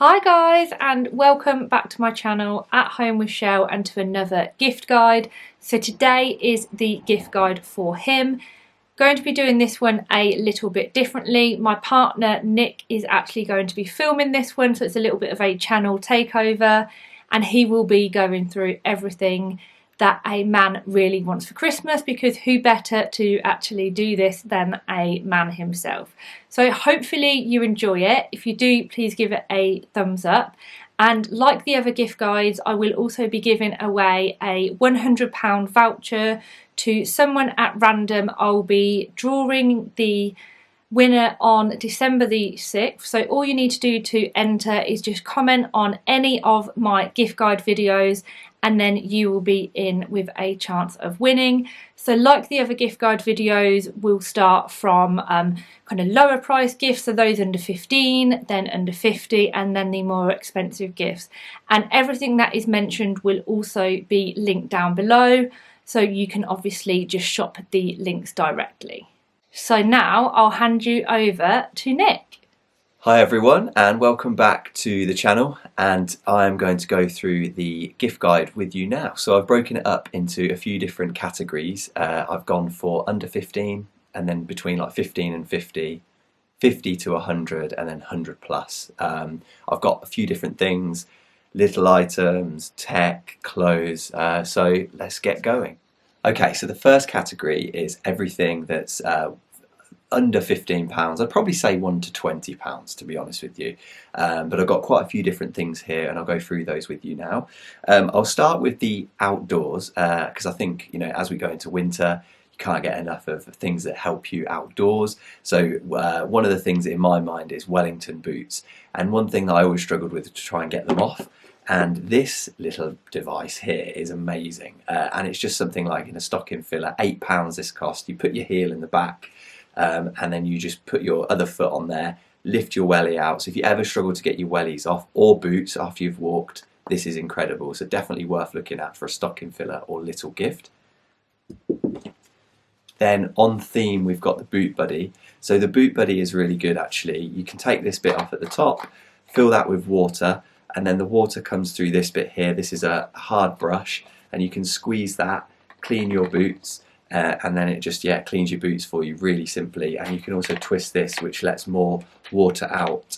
Hi guys, and welcome back to my channel At Home with Shell and to another gift guide. So today is the gift guide for him. Going to be doing this one a little bit differently. My partner Nick is actually going to be filming this one, so it's a little bit of a channel takeover, and he will be going through everything that a man really wants for Christmas, because who better to actually do this than a man himself. So hopefully you enjoy it. If you do, please give it a thumbs up. And like the other gift guides, I will also be giving away a £100 voucher to someone at random. I'll be drawing the winner on December the 6th. So all you need to do to enter is just comment on any of my gift guide videos, and then you will be in with a chance of winning. So like the other gift guide videos, we'll start from kind of lower price gifts, so those under 15, then under 50, and then the more expensive gifts. And everything that is mentioned will also be linked down below, so you can obviously just shop the links directly. So now I'll hand you over to Nick. Hi everyone, and welcome back to the channel, and I'm going to go through the gift guide with you now. So I've broken it up into a few different categories. I've gone for under 15, and then between like 15 and 50, 50 to 100, and then 100 plus. I've got a few different things, little items, tech, clothes, so let's get going. Okay, so the first category is everything that's under £15. I'd probably say £1 to £20, to be honest with you, but I've got quite a few different things here, and I'll go through those with you now. I'll start with the outdoors, because I think, you know, as we go into winter, you can't get enough of things that help you outdoors. So one of the things in my mind is Wellington boots, and one thing that I always struggled with to try and get them off. And this little device here is amazing, and it's just something like in a stocking filler, £8 this cost. You put your heel in the back, and then you just put your other foot on there, lift your welly out. So if you ever struggle to get your wellies off, or boots after you've walked, this is incredible. So definitely worth looking at for a stocking filler or little gift. Then on theme, we've got the Boot Buddy. So the Boot Buddy is really good actually. You can take this bit off at the top, fill that with water, and then the water comes through this bit here. This is a hard brush, and you can squeeze that, clean your boots, and then it just cleans your boots for you really simply. And you can also twist this, which lets more water out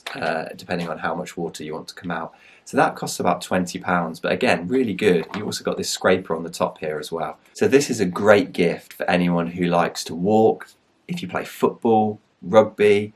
depending on how much water you want to come out. So that costs about £20, but again, really good. You also got this scraper on the top here as well. So this is a great gift for anyone who likes to walk. If you play football, rugby,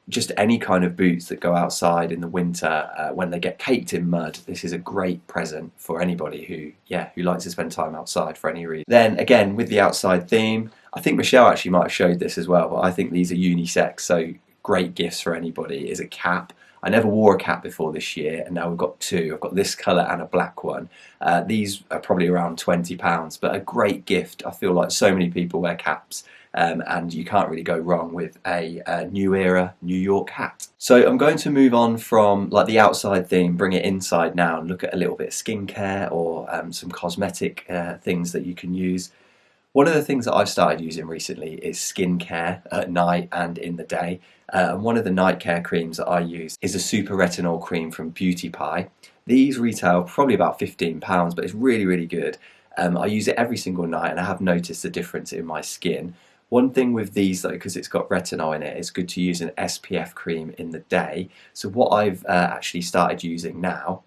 just any kind of boots that go outside in the winter when they get caked in mud, this is a great present for anybody who likes to spend time outside for any reason. Then again, with the outside theme, I think Michelle actually might have showed this as well, but I think these are unisex, so great gifts for anybody. Is a cap. I never wore a cap before this year, and now we've got two. I've got this colour and a black one. These are probably around £20, but a great gift. I feel like so many people wear caps, and you can't really go wrong with a New Era New York hat. So I'm going to move on from like the outside theme, bring it inside now, and look at a little bit of skincare or some cosmetic things that you can use. One of the things that I've started using recently is skincare at night and in the day. And one of the night care creams that I use is a super retinol cream from Beauty Pie. These retail probably about £15, but it's really, really good. I use it every single night, and I have noticed a difference in my skin. One thing with these though, because it's got retinol in it, it's good to use an SPF cream in the day. So what I've actually started using now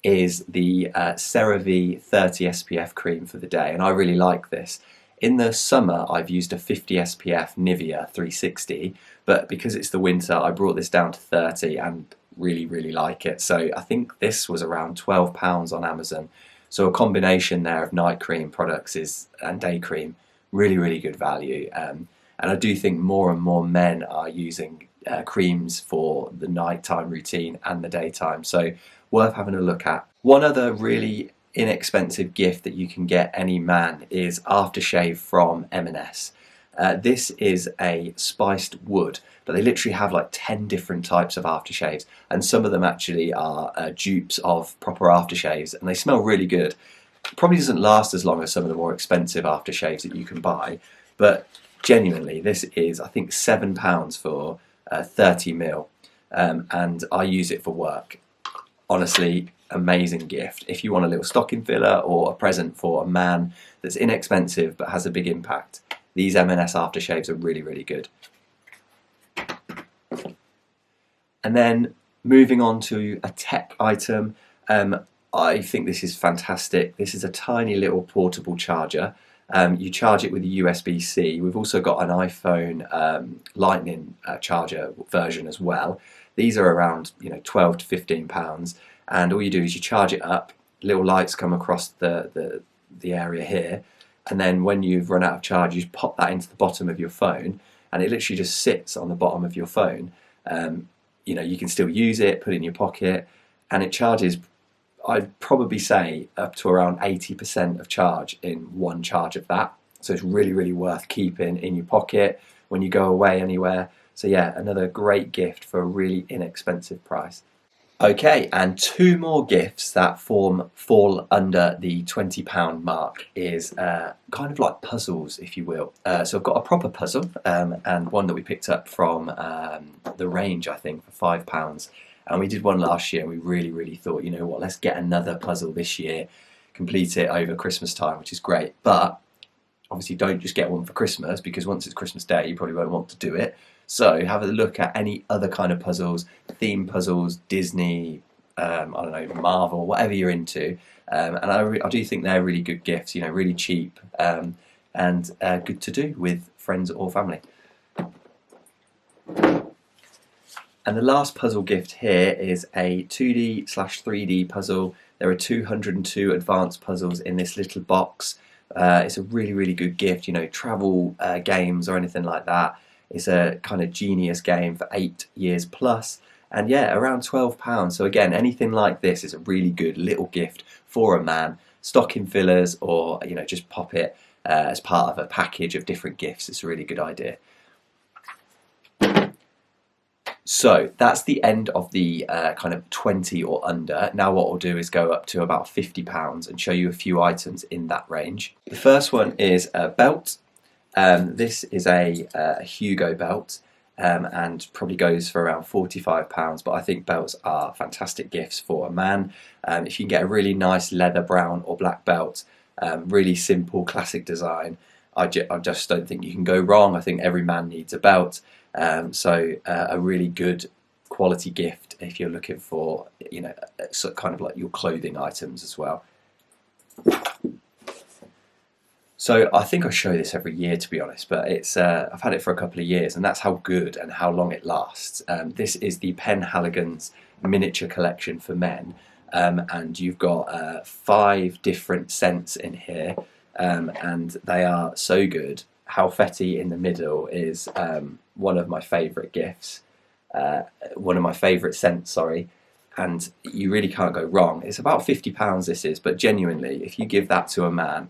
is the CeraVe 30 SPF cream for the day, and I really like this. In the summer I've used a 50 SPF Nivea 360, but because it's the winter I brought this down to 30 and really, really like it. So I think this was around £12 on Amazon. So a combination there of night cream products and day cream, really, really good value. And I do think more and more men are using creams for the nighttime routine and the daytime, so worth having a look at. One other really inexpensive gift that you can get any man is aftershave from MENS. This is a spiced wood, but they literally have like 10 different types of aftershaves, and some of them actually are dupes of proper aftershaves, and they smell really good. Probably doesn't last as long as some of the more expensive aftershaves that you can buy, but genuinely this is, I think, £7 for 30 ml. and I use it for work. Honestly, amazing gift. If you want a little stocking filler or a present for a man that's inexpensive but has a big impact, these M&S aftershaves are really, really good. And then moving on to a tech item, I think this is fantastic. This is a tiny little portable charger. You charge it with a USB-C. We've also got an iPhone Lightning charger version as well. These are around 12 to 15 pounds, and all you do is you charge it up. Little lights come across the area here, and then when you've run out of charge, you just pop that into the bottom of your phone, and it literally just sits on the bottom of your phone. You can still use it, put it in your pocket, and it charges, I'd probably say, up to around 80% of charge in one charge of that. So it's really, really worth keeping in your pocket when you go away anywhere. So yeah, another great gift for a really inexpensive price. Okay, and two more gifts that fall under the £20 mark is kind of like puzzles, if you will. So I've got a proper puzzle and one that we picked up from the range, I think, for £5. And we did one last year and we really, really thought, you know what, let's get another puzzle this year, complete it over Christmas time, which is great. But obviously don't just get one for Christmas, because once it's Christmas Day, you probably won't want to do it. So have a look at any other kind of puzzles, theme puzzles, Disney, I don't know, Marvel, whatever you're into. And I do think they're really good gifts, really cheap and good to do with friends or family. And the last puzzle gift here is a 2D/3D puzzle. There are 202 advanced puzzles in this little box. It's a really, really good gift, travel games or anything like that. It's a kind of genius game for 8 years plus. And yeah, around £12. So again, anything like this is a really good little gift for a man. Stocking fillers, or just pop it as part of a package of different gifts. It's a really good idea. So that's the end of the kind of 20 or under. Now what we'll do is go up to about £50 and show you a few items in that range. The first one is a belt. This is a Hugo belt and probably goes for around £45, but I think belts are fantastic gifts for a man. If you can get a really nice leather brown or black belt, really simple classic design, I just don't think you can go wrong. I think every man needs a belt. So a really good quality gift if you're looking for, kind of like your clothing items as well. So I think I show this every year, to be honest, but it's I've had it for a couple of years, and that's how good and how long it lasts. This is the Penhaligons miniature collection for men, and you've got 5 different scents in here, and they are so good. Halfetti in the middle is one of my favourite gifts, one of my favourite scents, sorry, and you really can't go wrong. It's about £50 this is, but genuinely, if you give that to a man,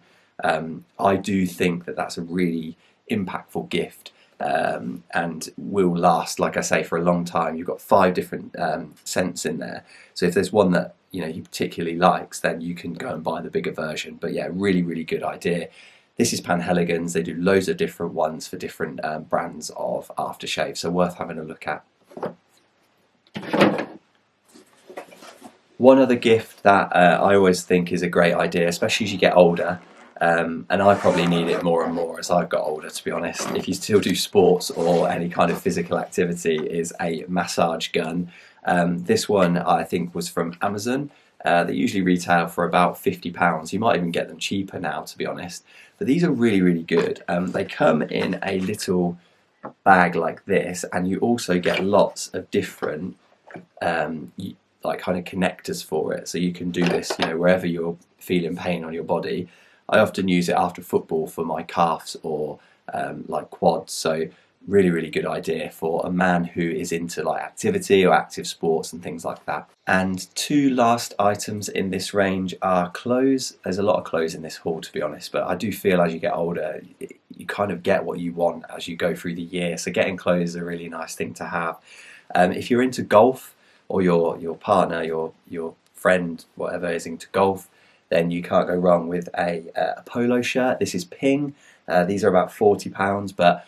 I do think that that's a really impactful gift and will last, like I say, for a long time. You've got 5 different scents in there, so if there's one that he particularly likes, then you can go and buy the bigger version. But yeah, really, really good idea. This is Penhaligons. They do loads of different ones for different brands of aftershave, so worth having a look at. One other gift that I always think is a great idea, especially as you get older, and I probably need it more and more as I've got older, to be honest, if you still do sports or any kind of physical activity, is a massage gun. This one I think was from Amazon. They usually retail for about £50. You might even get them cheaper now, to be honest. But these are really, really good. They come in a little bag like this, and you also get lots of different like kind of connectors for it. So you can do this, wherever you're feeling pain on your body. I often use it after football for my calves or like quads. So really, really good idea for a man who is into like activity or active sports and things like that. And 2 last items in this range are clothes. There's a lot of clothes in this haul, to be honest, but I do feel as you get older, you kind of get what you want as you go through the year. So getting clothes is a really nice thing to have. If you're into golf, or your partner, your friend, whatever, is into golf, then you can't go wrong with a polo shirt. This is Ping. These are about £40, but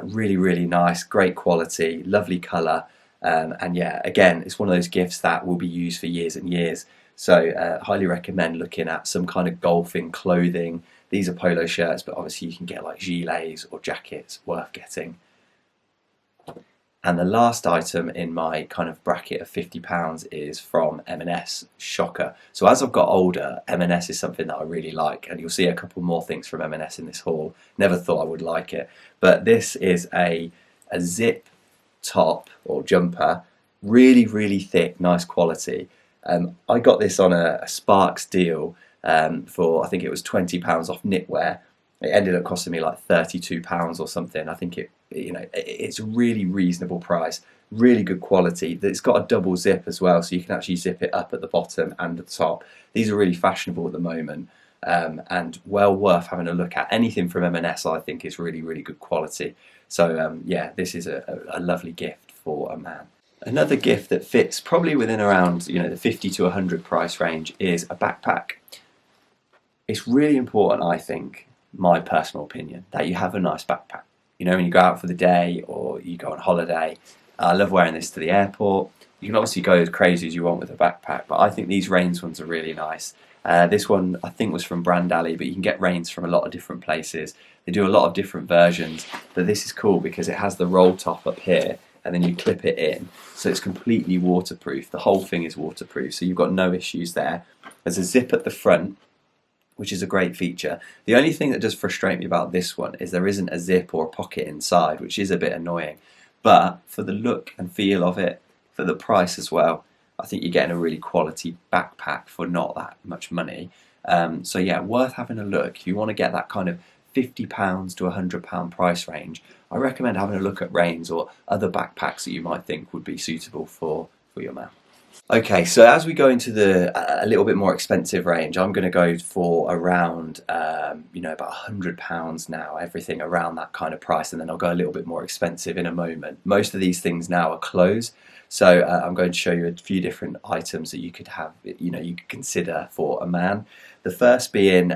really, really nice, great quality, lovely colour, And yeah, again, it's one of those gifts that will be used for years and years. So highly recommend looking at some kind of golfing clothing. These are polo shirts, but obviously you can get like gilets or jackets, worth getting. And the last item in my kind of bracket of £50 is from M&S. Shocker. So as I've got older, M&S is something that I really like, and you'll see a couple more things from M&S in this haul. Never thought I would like it, but this is a zip top or jumper, really, really thick, nice quality. I got this on a Sparks deal for, I think it was £20 off knitwear. It ended up costing me like £32 or something. I think it's a really reasonable price, really good quality. It's got a double zip as well, so you can actually zip it up at the bottom and at the top. These are really fashionable at the moment, and well worth having a look at. Anything from M&S, I think, is really, really good quality. So yeah, this is a lovely gift for a man. Another gift that fits probably within around the 50 to 100 price range is a backpack. It's really important, I think, my personal opinion, that you have a nice backpack. When you go out for the day or you go on holiday, I love wearing this to the airport. You can obviously go as crazy as you want with a backpack, but I think these Rains ones are really nice. This one I think was from Brand Alley, but you can get Rains from a lot of different places. They do a lot of different versions, but this is cool because it has the roll top up here and then you clip it in, so it's completely waterproof. The whole thing is waterproof, so you've got no issues there. There's a zip at the front, which is a great feature. The only thing that does frustrate me about this one is there isn't a zip or a pocket inside, which is a bit annoying. But for the look and feel of it, for the price as well, I think you're getting a really quality backpack for not that much money. So yeah, worth having a look. If you want to get that kind of £50 to £100 price range, I recommend having a look at Rains or other backpacks that you might think would be suitable for your man. Okay, so as we go into a little bit more expensive range, I'm going to go for around, about £100 now, everything around that kind of price, and then I'll go a little bit more expensive in a moment. Most of these things now are clothes, so I'm going to show you a few different items that you could have, you could consider for a man. The first being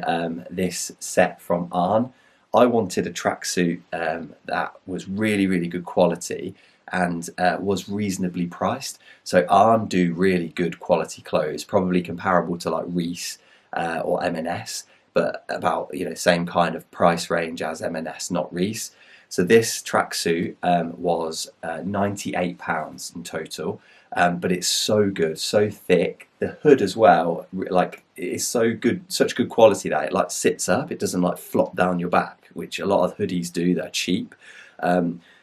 this set from Arn. I wanted a tracksuit that was really, really good quality and was reasonably priced. So Arn do really good quality clothes, probably comparable to like Reiss or M&S, but about same kind of price range as M&S, not Reiss. So this tracksuit was £98 in total, but it's so good, so thick. The hood as well, like it's so good, such good quality that it like sits up. It doesn't like flop down your back, which a lot of hoodies do. They're cheap.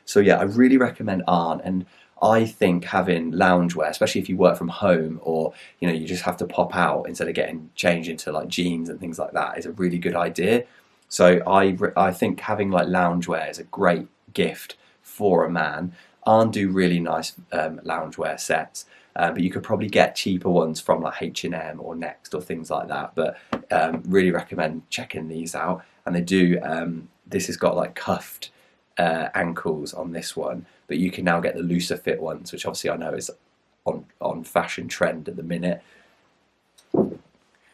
So yeah, I really recommend Arn, and I think having loungewear, especially if you work from home or you just have to pop out instead of getting changed into like jeans and things like that, is a really good idea. So I think having like loungewear is a great gift for a man. Arn do really nice loungewear sets, but you could probably get cheaper ones from like H&M or Next or things like that. But really recommend checking these out. And they do. This has got like cuffed ankles on this one, but you can now get the looser fit ones, which obviously I know is on fashion trend at the minute.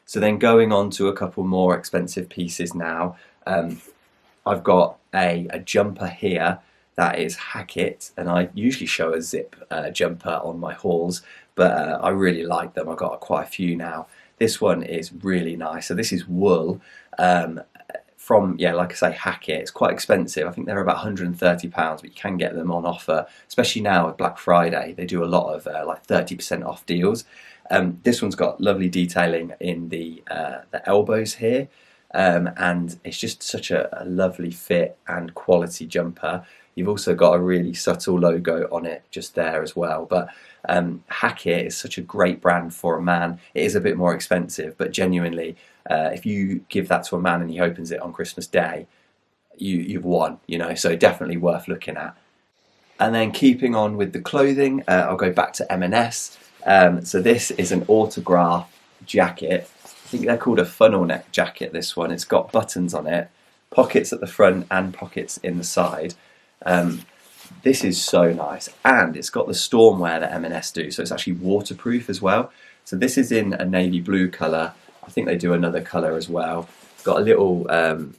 So then going on to a couple more expensive pieces now. I've got a jumper here that is Hackett, and I usually show a zip jumper on my hauls, but I really like them. I've got quite a few now. This one is really nice. So this is wool from, like I say, Hackett. It's quite expensive. I think they're about £130, but you can get them on offer, especially now with Black Friday. They do a lot of like 30% off deals. This one's got lovely detailing in the elbows here, and it's just such a lovely fit and quality jumper. You've also got a really subtle logo on it just there as well. But Hackett is such a great brand for a man. It is a bit more expensive, but genuinely, if you give that to a man and he opens it on Christmas Day, you've won, so definitely worth looking at. And then keeping on with the clothing, I'll go back to M&S. So this is an autograph jacket. I think they're called a funnel neck jacket, this one. It's got buttons on it, pockets at the front and pockets in the side. This is so nice, and it's got the stormwear that M&S do, so it's actually waterproof as well. So this is in a navy blue colour. I think they do another colour as well. It's got a little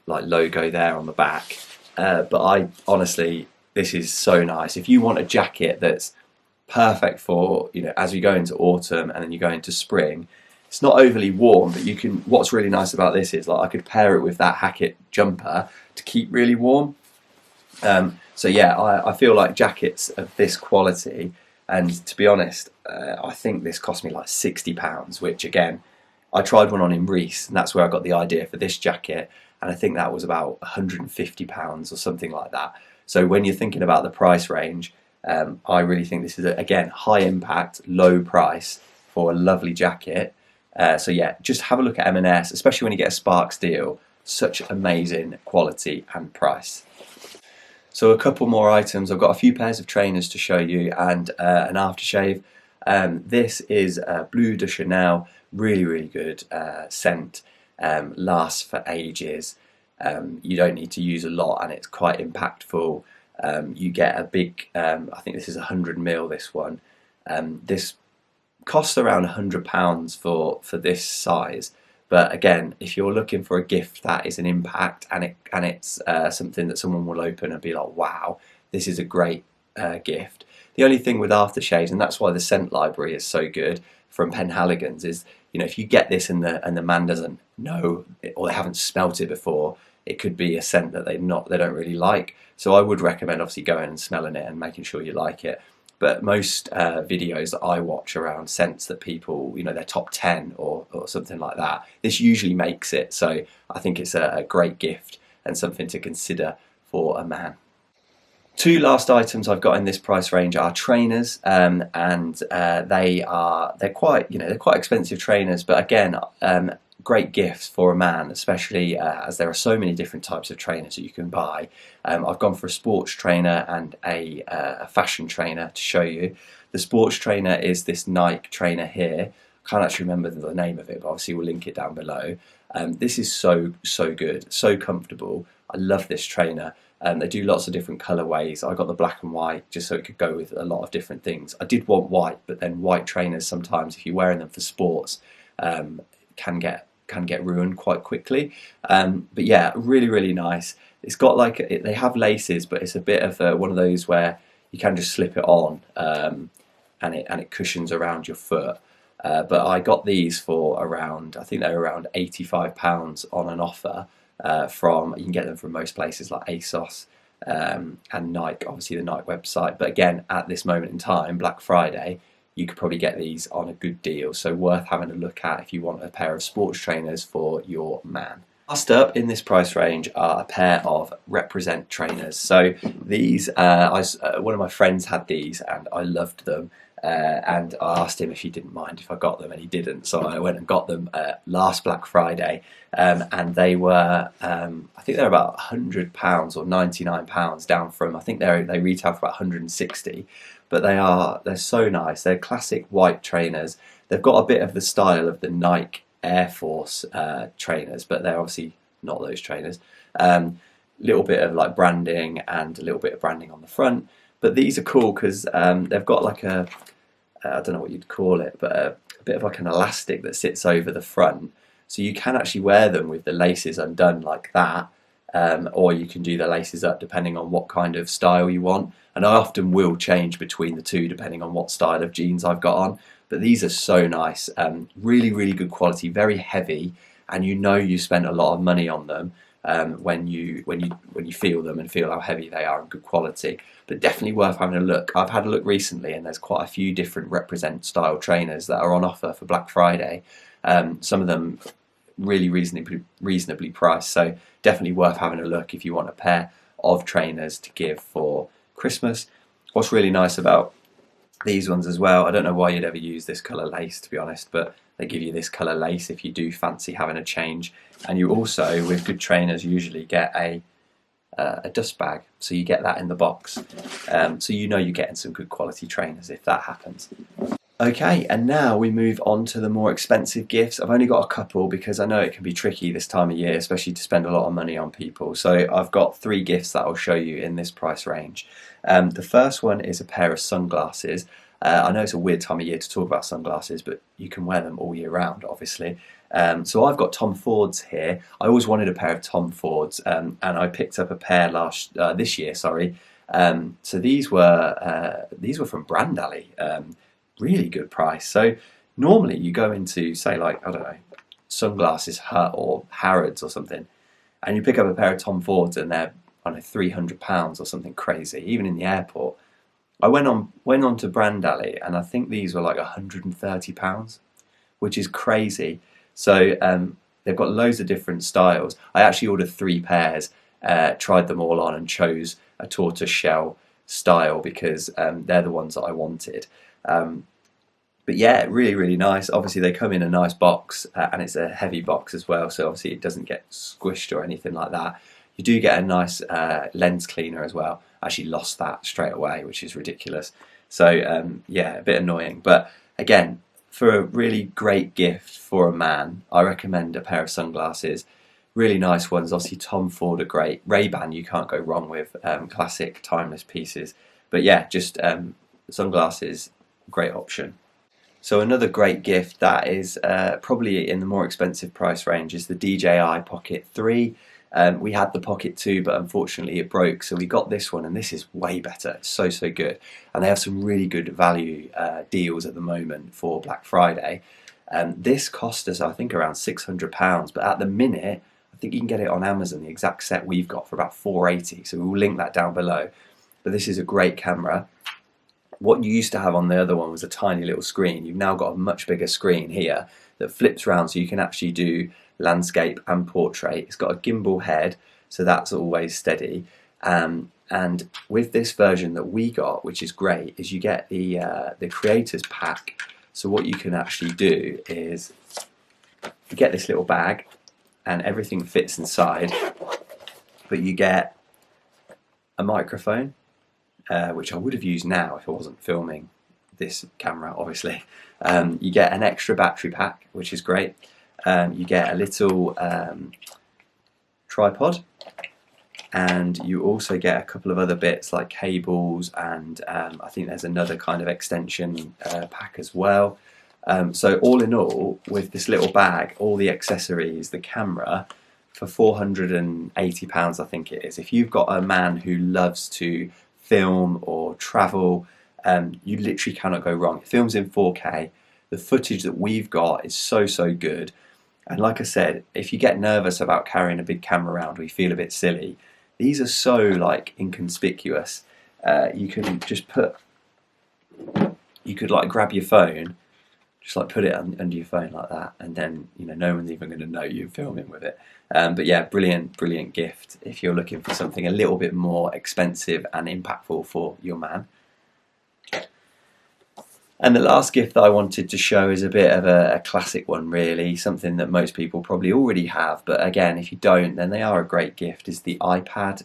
like logo there on the back, but honestly, this is so nice. If you want a jacket that's perfect for, you know, as you go into autumn and then you go into spring. It's not overly warm, but you can. What's really nice about this is, like, I could pair it with that Hackett jumper to keep really warm. So yeah, I feel like jackets of this quality, and to be honest, I think this cost me like £60, which again, I tried one on in Reese, and that's where I got the idea for this jacket, and I think that was about £150 or something like that. So when you're thinking about the price range, I really think this is, again, high impact, low price for a lovely jacket. So yeah, just have a look at M&S, especially when you get a Sparks deal. Such amazing quality and price. So a couple more items. I've got a few pairs of trainers to show you and an aftershave. This is Bleu de Chanel, really good scent, lasts for ages. You don't need to use a lot and it's quite impactful. You get a big, I think this is 100ml, this one. This costs around £100 for this size. But again, if you're looking for a gift that is an impact and it's something that someone will open and be like, wow, this is a great gift. The only thing with aftershaves, and that's why the scent library is so good from Penhaligons, is, you know, if you get this and the man doesn't know or they haven't smelt it before, it could be a scent that they don't really like. So I would recommend obviously going and smelling it and making sure you like it. But most videos that I watch around scents that people, you know, their top 10 or something like that, this usually makes it. So I think it's a great gift and something to consider for a man. Two last items I've got in this price range are trainers, and they're quite expensive trainers, but again, great gifts for a man, especially as there are so many different types of trainers that you can buy. I've gone for a sports trainer and a fashion trainer to show you. The sports trainer is this Nike trainer here. I can't actually remember the name of it, but obviously we'll link it down below. This is so good, so comfortable. I love this trainer. They do lots of different colourways. I got the black and white just so it could go with a lot of different things. I did want white, but then white trainers sometimes, if you're wearing them for sports, can get ruined quite quickly. But yeah, really nice. It's got like, they have laces, but it's a bit of one of those where you can just slip it on, and it cushions around your foot. But I got these for around, I think they're around £85 on an offer. You can get them from most places like ASOS and Nike, obviously the Nike website. But again, at this moment in time, Black Friday, you could probably get these on a good deal. So worth having a look at if you want a pair of sports trainers for your man. Last up in this price range are a pair of Represent trainers. So these, one of my friends had these and I loved them. And I asked him if he didn't mind if I got them, and he didn't. So I went and got them last Black Friday, and they were, I think they're about £100 or £99 down from, I think they retail for about 160. But they're so nice. They're classic white trainers. They've got a bit of the style of the Nike Air Force trainers, but they're obviously not those trainers. Little bit of like branding and a little bit of branding on the front. But these are cool because they've got like I don't know what you'd call it, but a bit of like an elastic that sits over the front. So you can actually wear them with the laces undone like that, or you can do the laces up depending on what kind of style you want. And I often will change between the two depending on what style of jeans I've got on. But these are so nice, really good quality, very heavy, and you know you spent a lot of money on them. When you feel them and feel how heavy they are and good quality. But definitely worth having a look. I've had a look recently and there's quite a few different Represent style trainers that are on offer for Black Friday. Some of them really reasonably priced, so definitely worth having a look if you want a pair of trainers to give for Christmas. What's really nice about these ones as well, I don't know why you'd ever use this colour lace, to be honest, but they give you this colour lace if you do fancy having a change. And you also, with good trainers, usually get a dust bag, so you get that in the box. So you know you're getting some good quality trainers if that happens. Okay, and now we move on to the more expensive gifts. I've only got a couple because I know it can be tricky this time of year, especially to spend a lot of money on people. So I've got 3 gifts that I'll show you in this price range. The first one is a pair of sunglasses. I know it's a weird time of year to talk about sunglasses, but you can wear them all year round, obviously. So I've got Tom Fords here. I always wanted a pair of Tom Fords, and I picked up a pair this year, So these were from Brandally, really good price. So normally you go into, say, like, I don't know, Sunglasses Hut or Harrods or something, and you pick up a pair of Tom Fords and they're, I don't know, £300 or something crazy, even in the airport. I went on to Brandally, and I think these were like £130, which is crazy. So they've got loads of different styles. I actually ordered 3 pairs, tried them all on, and chose a tortoise shell style because they're the ones that I wanted. But yeah, really, really nice. Obviously, they come in a nice box, and it's a heavy box as well, so obviously it doesn't get squished or anything like that. You do get a nice lens cleaner as well. I actually lost that straight away, which is ridiculous. So yeah, a bit annoying. But again, for a really great gift for a man, I recommend a pair of sunglasses. Really nice ones. Obviously, Tom Ford are great. Ray-Ban you can't go wrong with. Classic, timeless pieces. But yeah, just sunglasses, great option. So another great gift that is probably in the more expensive price range is the DJI Pocket 3. We had the Pocket 2, but unfortunately it broke, so we got this one, and this is way better. It's so, so good. And they have some really good value deals at the moment for Black Friday. This cost us, I think, around £600, but at the minute, I think you can get it on Amazon, the exact set we've got, for about £480, so we'll link that down below. But this is a great camera. What you used to have on the other one was a tiny little screen. You've now got a much bigger screen here that flips around, so you can actually do landscape and portrait. It's got a gimbal head, so that's always steady. And with this version that we got, which is great, is you get the creators pack. So what you can actually do is you get this little bag, and everything fits inside. But you get a microphone, which I would have used now if I wasn't filming this camera, obviously. You get an extra battery pack, which is great. You get a little tripod, and you also get a couple of other bits like cables, and I think there's another kind of extension pack as well. So all in all, with this little bag, all the accessories, the camera, for £480 I think it is. If you've got a man who loves to film or travel, you literally cannot go wrong. It films in 4K. The footage that we've got is so, so good. And like I said, if you get nervous about carrying a big camera around or you feel a bit silly, these are so like inconspicuous. You can just you could like grab your phone, just like put it under your phone like that, and then no one's even going to know you're filming with it. But yeah, brilliant, brilliant gift if you're looking for something a little bit more expensive and impactful for your man. And the last gift that I wanted to show is a bit of a classic one, really, something that most people probably already have, but again, if you don't, then they are a great gift, is the iPad.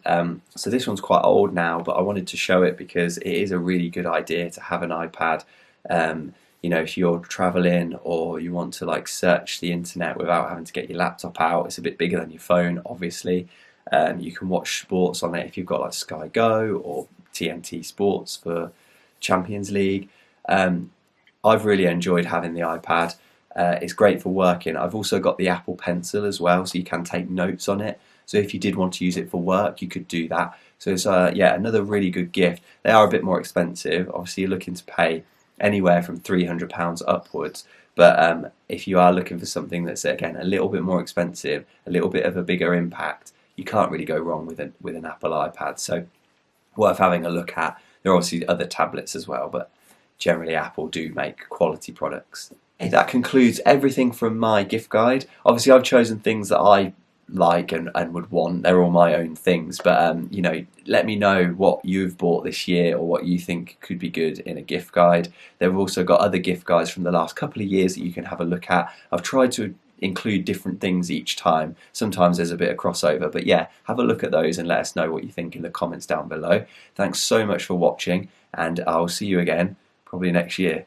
So this one's quite old now, but I wanted to show it because it is a really good idea to have an iPad. If you're traveling or you want to like search the internet without having to get your laptop out, it's a bit bigger than your phone, obviously. You can watch sports on it if you've got like Sky Go or TNT Sports for Champions League. I've really enjoyed having the iPad. It's great for working. I've also got the Apple Pencil as well, so you can take notes on it. So if you did want to use it for work, you could do that. So it's yeah, another really good gift. They are a bit more expensive. Obviously, you're looking to pay anywhere from £300 upwards. But if you are looking for something that's, again, a little bit more expensive, a little bit of a bigger impact, you can't really go wrong with an Apple iPad. So worth having a look at. There are obviously other tablets as well, but generally Apple do make quality products. That concludes everything from my gift guide. Obviously I've chosen things that I like and would want. They're all my own things, but let me know what you've bought this year or what you think could be good in a gift guide. They've also got other gift guides from the last couple of years that you can have a look at. I've tried to include different things each time. Sometimes there's a bit of crossover, but yeah, have a look at those and let us know what you think in the comments down below. Thanks so much for watching, and I'll see you again probably next year.